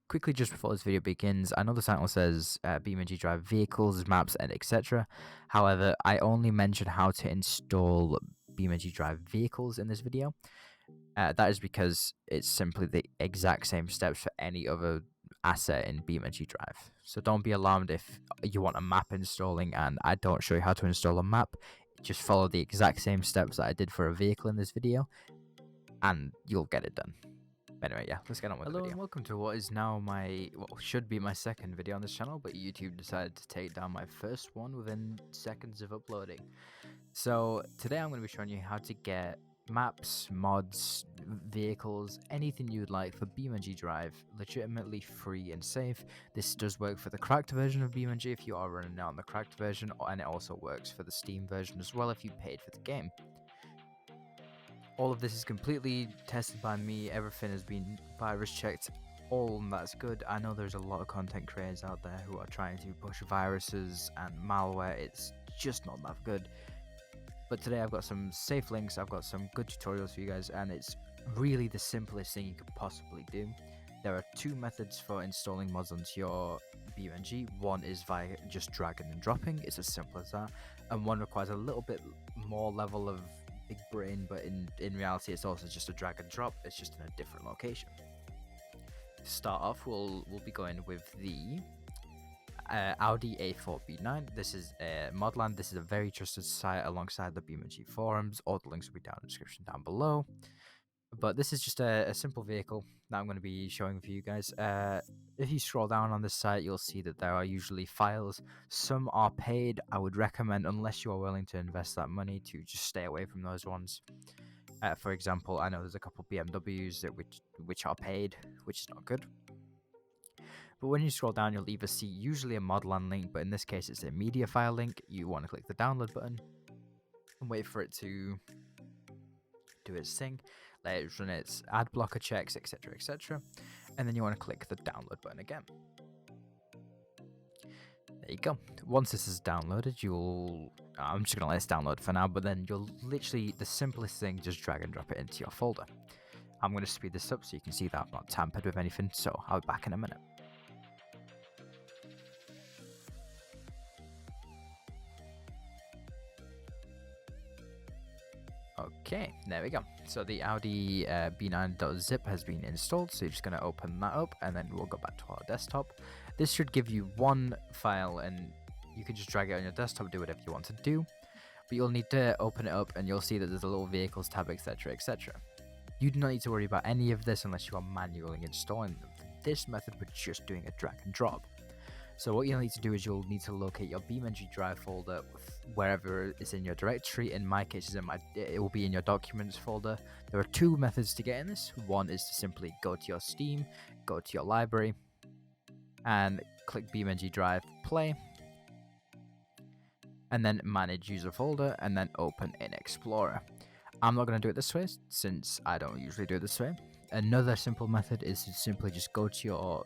quickly, just before this video begins, I know the title says BeamNG drive vehicles, maps, and etc. However, I only mentioned how to install BeamNG drive vehicles in this video. That is because it's simply the exact same steps for any other asset in BeamNG drive. So don't be alarmed if you want a map installing and I don't show you how to install a map. Just follow the exact same steps that I did for a vehicle in this video, and you'll get it done. Anyway, yeah, let's get on with the video. Hello and welcome to what is now should be my second video on this channel, but YouTube decided to take down my first one within seconds of uploading. So today I'm going to be showing you how to get maps, mods, vehicles, anything you'd like for BeamNG Drive, legitimately free and safe. This does work for the cracked version of BeamNG if you are running it on the cracked version, and it also works for the Steam version as well if you paid for the game. All of this is completely tested by me, everything has been virus checked, all that's good. I know there's a lot of content creators out there who are trying to push viruses and malware, it's just not that good. But today I've got some safe links, I've got some good tutorials for you guys, and it's really the simplest thing you could possibly do. There are two methods for installing mods onto your BeamNG. One is via just dragging and dropping, it's as simple as that, and one requires a little bit more level of big brain, but in reality it's also just a drag and drop, it's just in a different location. To start off, we'll be going with the Audi A4B9. This is Modland. This is a very trusted site alongside the BeamNG forums. All the links will be down in the description down below. But this is just a simple vehicle that I'm going to be showing for you guys. If you scroll down on this site, you'll see that there are usually files. Some are paid. I would recommend, unless you are willing to invest that money, to just stay away from those ones. For example, I know there's a couple BMWs which are paid, which is not good. But when you scroll down, you'll either see usually a Modland link, but in this case it's a media file link. You want to click the download button and wait for it to do its thing, let it run its ad blocker checks, etc, etc, and then you want to click the download button again. There you go. Once this is downloaded, I'm just going to let this download for now, but then you'll literally, the simplest thing, just drag and drop it into your folder. I'm going to speed this up so you can see that I've not tampered with anything, so I'll be back in a minute. Okay, there we go. So the Audi b9.zip has been installed, so you're just going to open that up and then we'll go back to our desktop. This should give you one file and you can just drag it on your desktop, do whatever you want to do, but you'll need to open it up and you'll see that there's a little vehicles tab, etc, etc. You do not need to worry about any of this unless you are manually installing them. For this method, we're just doing a drag and drop. So what you'll need to do is you'll need to locate your BeamNG Drive folder wherever it's in your directory. In my case, it will be in your documents folder. There are two methods to get in this. One is to simply go to your Steam, go to your library, and click BeamNG Drive Play, and then manage user folder, and then open in Explorer. I'm not going to do it this way since I don't usually do it this way. Another simple method is to simply just go to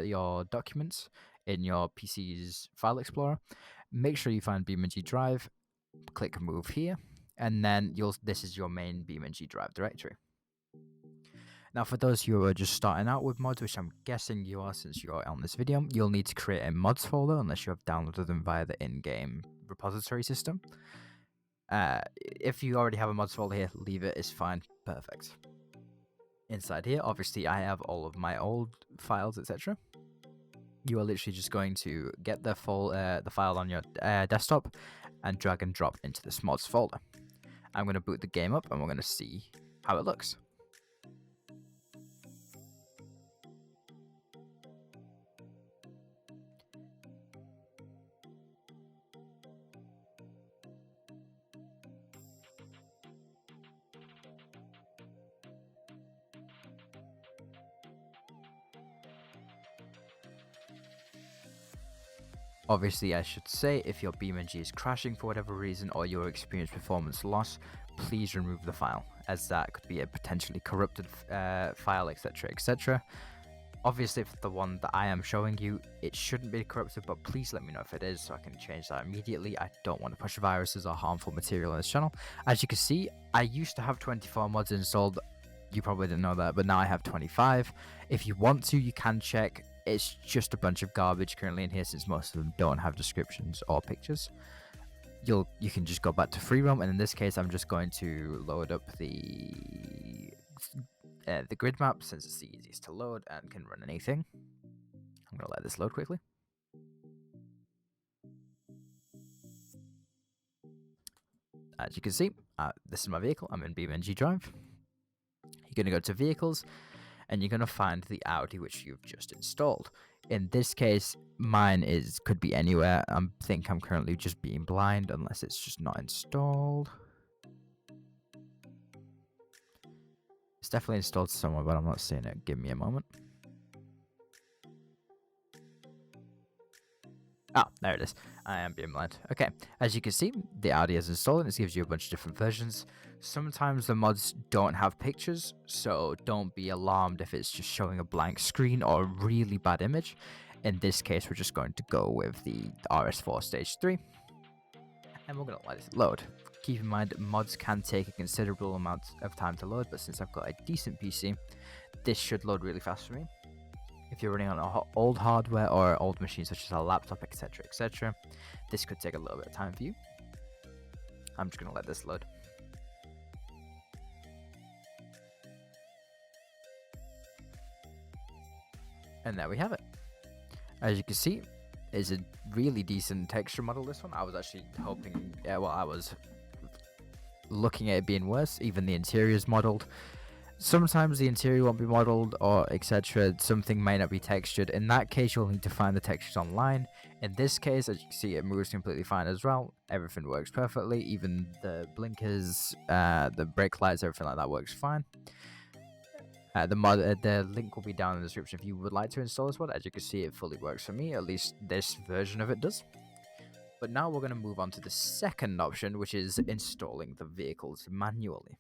your documents in your PC's file explorer, make sure you find BeamNG Drive, click move here, and then this is your main BeamNG Drive directory. Now for those who are just starting out with mods, which I'm guessing you are since you're on this video, you'll need to create a mods folder unless you have downloaded them via the in-game repository system. If you already have a mods folder here, leave it, it's fine, perfect. Inside here, obviously I have all of my old files, etc. You are literally just going to get the file on your desktop and drag and drop into this mods folder. I'm going to boot the game up and we're going to see how it looks. Obviously, I should say, if your BeamNG is crashing for whatever reason or you experience performance loss, please remove the file, as that could be a potentially corrupted file, etc, etc. Obviously, if the one that I am showing you, it shouldn't be corrupted, but please let me know if it is so I can change that immediately. I don't want to push viruses or harmful material on this channel. As you can see, I used to have 24 mods installed. You probably didn't know that, but now I have 25. If you want to, you can check. It's just a bunch of garbage currently in here, since most of them don't have descriptions or pictures. You can just go back to free roam, and in this case I'm just going to load up the grid map, since it's the easiest to load and can run anything. I'm going to let this load quickly. As you can see, this is my vehicle. I'm in BeamNG Drive. You're going to go to vehicles, and you're going to find the Audi which you've just installed. In this case, mine could be anywhere. I think I'm currently just being blind, unless it's just not installed. It's definitely installed somewhere, but I'm not seeing it. Give me a moment. Ah, there it is. I am being blind. Okay, as you can see, the Audi is installed, and it gives you a bunch of different versions. Sometimes the mods don't have pictures, so don't be alarmed if it's just showing a blank screen or a really bad image. In this case, we're just going to go with the RS4 Stage 3, and we're going to let it load. Keep in mind, mods can take a considerable amount of time to load, but since I've got a decent PC, this should load really fast for me. If you're running on old hardware or old machines such as a laptop, etc., etc., this could take a little bit of time for you. I'm just going to let this load. And there we have it. As you can see, it's a really decent texture model, this one. I was actually hoping, I was looking at it being worse. Even the interior is modeled. Sometimes the interior won't be modeled or etc. Something may not be textured. In that case, you'll need to find the textures online. In this case, as you can see, it moves completely fine as well. Everything works perfectly. Even the blinkers, the brake lights, everything like that works fine. The link will be down in the description if you would like to install this one. As you can see, it fully works for me. At least this version of it does. But now we're going to move on to the second option, which is installing the vehicles manually.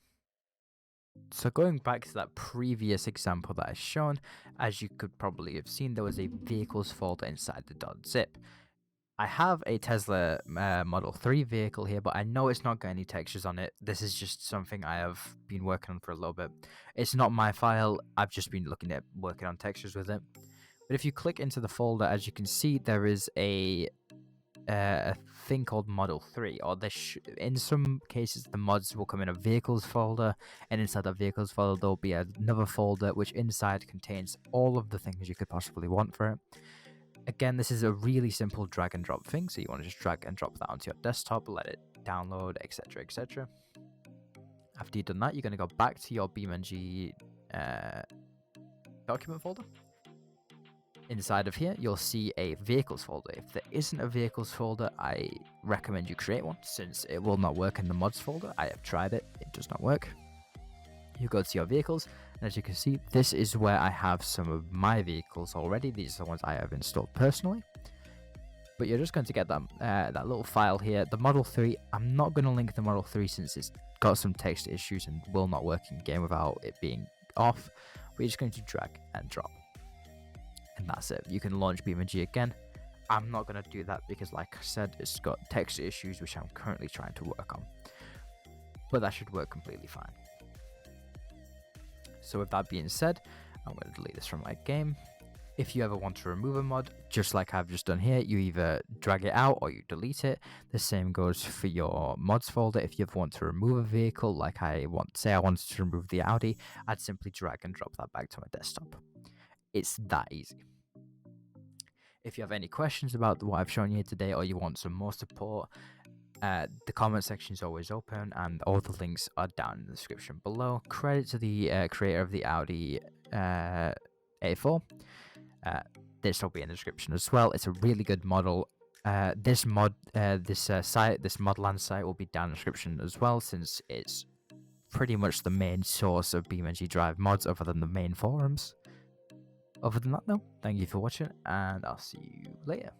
So going back to that previous example that I've shown, as you could probably have seen, there was a vehicles folder inside the .zip. I have a Tesla Model 3 vehicle here, but I know it's not got any textures on it. This is just something I have been working on for a little bit. It's not my file, I've just been working on textures with it. But if you click into the folder, as you can see, there is a thing called Model 3, or in some cases the mods will come in a vehicles folder, and inside that vehicles folder there'll be another folder which inside contains all of the things you could possibly want for it. Again, this is a really simple drag and drop thing, so you want to just drag and drop that onto your desktop, let it download, etc., etc. After you've done that, you're going to go back to your BeamNG document folder. Inside of here, you'll see a vehicles folder. If there isn't a vehicles folder, I recommend you create one, since it will not work in the mods folder. I have tried it, it does not work. You go to your vehicles, and as you can see, this is where I have some of my vehicles already. These are the ones I have installed personally. But you're just going to get that little file here. The Model 3, I'm not going to link the Model 3 since it's got some text issues and will not work in game without it being off. We're just going to drag and drop. And that's it. You can launch BeamNG again. I'm not going to do that because, like I said, it's got text issues which I'm currently trying to work on. But that should work completely fine. So with that being said, I'm going to delete this from my game. If you ever want to remove a mod, just like I've just done here, you either drag it out or you delete it. The same goes for your mods folder. If you ever want to remove a vehicle, like say I wanted to remove the Audi, I'd simply drag and drop that back to my desktop. It's that easy. If you have any questions about what I've shown you here today, or you want some more support, the comment section is always open, and all the links are down in the description below. Credit to the creator of the Audi A4. This will be in the description as well. It's a really good model. This Modland site will be down in the description as well, since it's pretty much the main source of BeamNG Drive mods other than the main forums. Other than that, though, thank you for watching, and I'll see you later.